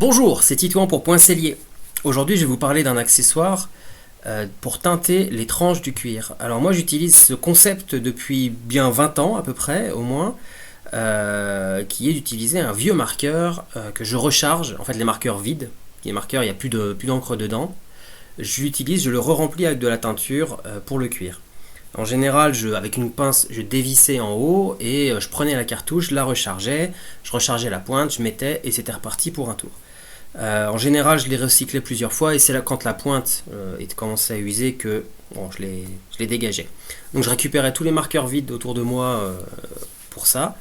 Bonjour, c'est Titouan pour Point Cellier. Aujourd'hui, je vais vous parler d'un accessoire pour teinter les tranches du cuir. Alors moi, j'utilise ce concept depuis bien 20 ans à peu près, au moins, qui est d'utiliser un vieux marqueur que je recharge, en fait les marqueurs vides. Les marqueurs, il n'y a plus d'encre dedans. Je l'utilise, je le re-remplis avec de la teinture pour le cuir. En général, avec une pince, je dévissais en haut et je prenais la cartouche, je la rechargeais, je rechargeais la pointe, je mettais et c'était reparti pour un tour. En général, je les recyclais plusieurs fois et c'est là quand la pointe commençait à user que je les dégageais. Donc je récupérais tous les marqueurs vides autour de moi pour ça.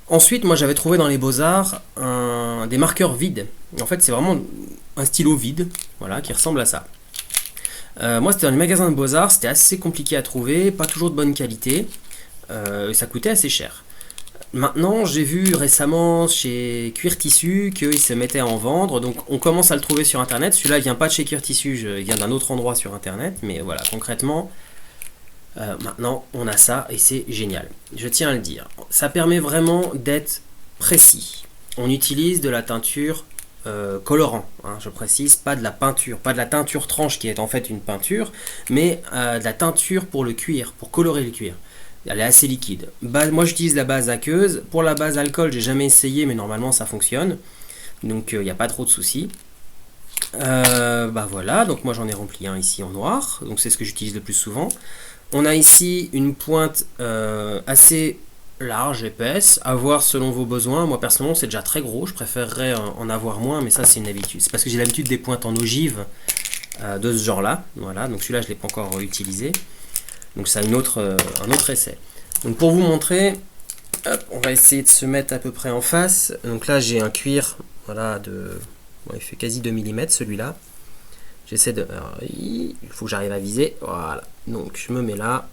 Ensuite, moi j'avais trouvé dans les Beaux-Arts des marqueurs vides. En fait, c'est vraiment un stylo vide, voilà, qui ressemble à ça. Moi, c'était dans les magasins de Beaux-Arts, c'était assez compliqué à trouver, pas toujours de bonne qualité, et ça coûtait assez cher. Maintenant, j'ai vu récemment chez Cuir Tissu qu'ils se mettaient à en vendre, donc on commence à le trouver sur internet. Celui-là, il vient pas de chez Cuir Tissu, il vient d'un autre endroit sur internet, mais voilà, concrètement, maintenant on a ça et c'est génial. Je tiens à le dire. Ça permet vraiment d'être précis. On utilise de la teinture colorant, hein, je précise, pas de la peinture, pas de la teinture tranche qui est en fait une peinture, mais de la teinture pour le cuir, pour colorer le cuir. Elle est assez liquide. Moi j'utilise la base aqueuse. Pour la base alcool, j'ai jamais essayé, mais normalement ça fonctionne. Donc il n'y a pas trop de soucis. Voilà, donc moi j'en ai rempli un ici en noir. Donc c'est ce que j'utilise le plus souvent. On a ici une pointe assez large, épaisse, à voir selon vos besoins. Moi personnellement c'est déjà très gros, je préférerais en avoir moins, mais ça c'est une habitude. C'est parce que j'ai l'habitude des pointes en ogive de ce genre là. Voilà, donc celui-là je ne l'ai pas encore utilisé. Donc c'est un autre essai. Donc pour vous montrer, hop, on va essayer de se mettre à peu près en face. Donc là j'ai un cuir, voilà, il fait quasi 2 mm celui-là. J'essaie de... Alors, il faut que j'arrive à viser. Voilà. Donc je me mets là.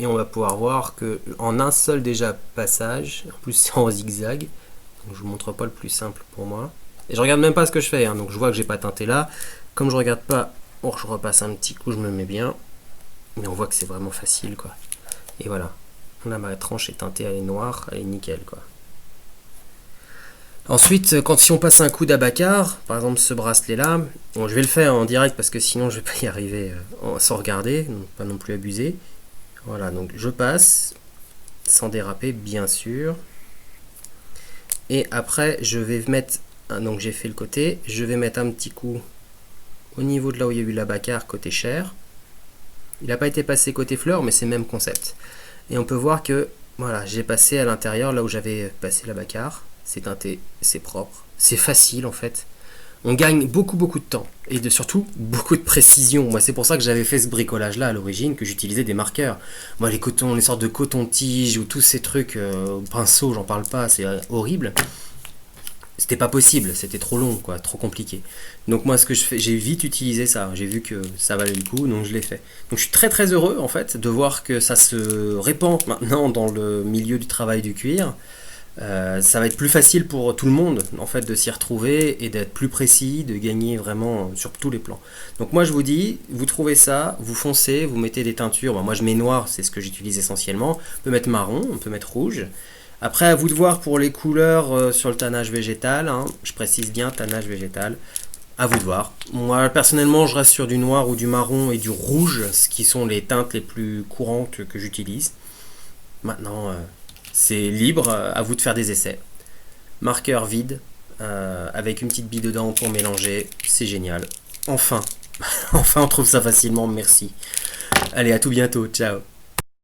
Et on va pouvoir voir que en un seul déjà passage, en plus c'est en zigzag. Donc je vous montre pas le plus simple pour moi. Et je regarde même pas ce que je fais, hein, donc je vois que j'ai pas teinté là. Comme je regarde pas, je repasse un petit coup, je me mets bien. Mais on voit que c'est vraiment facile, quoi. Et voilà. Là, ma tranche est teintée, elle est noire, elle est nickel, quoi. Ensuite, si on passe un coup d'abacar, par exemple ce bracelet-là, bon, je vais le faire en direct parce que sinon je vais pas y arriver sans regarder, donc pas non plus abuser. Voilà, donc je passe, sans déraper, bien sûr. Et après, je vais mettre, donc j'ai fait le côté, je vais mettre un petit coup au niveau de là où il y a eu l'abacar, côté chair. Il n'a pas été passé côté fleur, mais c'est le même concept. Et on peut voir que voilà, j'ai passé à l'intérieur, là où j'avais passé la bacar. C'est teinté, c'est propre, c'est facile en fait. On gagne beaucoup de temps et surtout beaucoup de précision. Moi, c'est pour ça que j'avais fait ce bricolage-là à l'origine, que j'utilisais des marqueurs. Moi, les sortes de coton-tige ou tous ces trucs, pinceau, j'en parle pas, c'est horrible. C'était pas possible, c'était trop long, quoi, trop compliqué. Donc moi ce que je fais, j'ai vite utilisé ça, j'ai vu que ça valait le coup, donc je l'ai fait. Donc je suis très heureux en fait de voir que ça se répand maintenant dans le milieu du travail du cuir. Ça va être plus facile pour tout le monde en fait de s'y retrouver et d'être plus précis, de gagner vraiment sur tous les plans. Donc moi je vous dis, vous trouvez ça, vous foncez, vous mettez des teintures. Moi je mets noir, c'est ce que j'utilise essentiellement. On peut mettre marron, on peut mettre rouge. Après, à vous de voir pour les couleurs sur le tannage végétal, hein, je précise bien tannage végétal, à vous de voir. Moi, personnellement, je reste sur du noir ou du marron et du rouge, ce qui sont les teintes les plus courantes que j'utilise. Maintenant, c'est libre, à vous de faire des essais. Marqueur vide, avec une petite bille dedans pour mélanger, c'est génial. Enfin, enfin on trouve ça facilement, merci. Allez, à tout bientôt, ciao.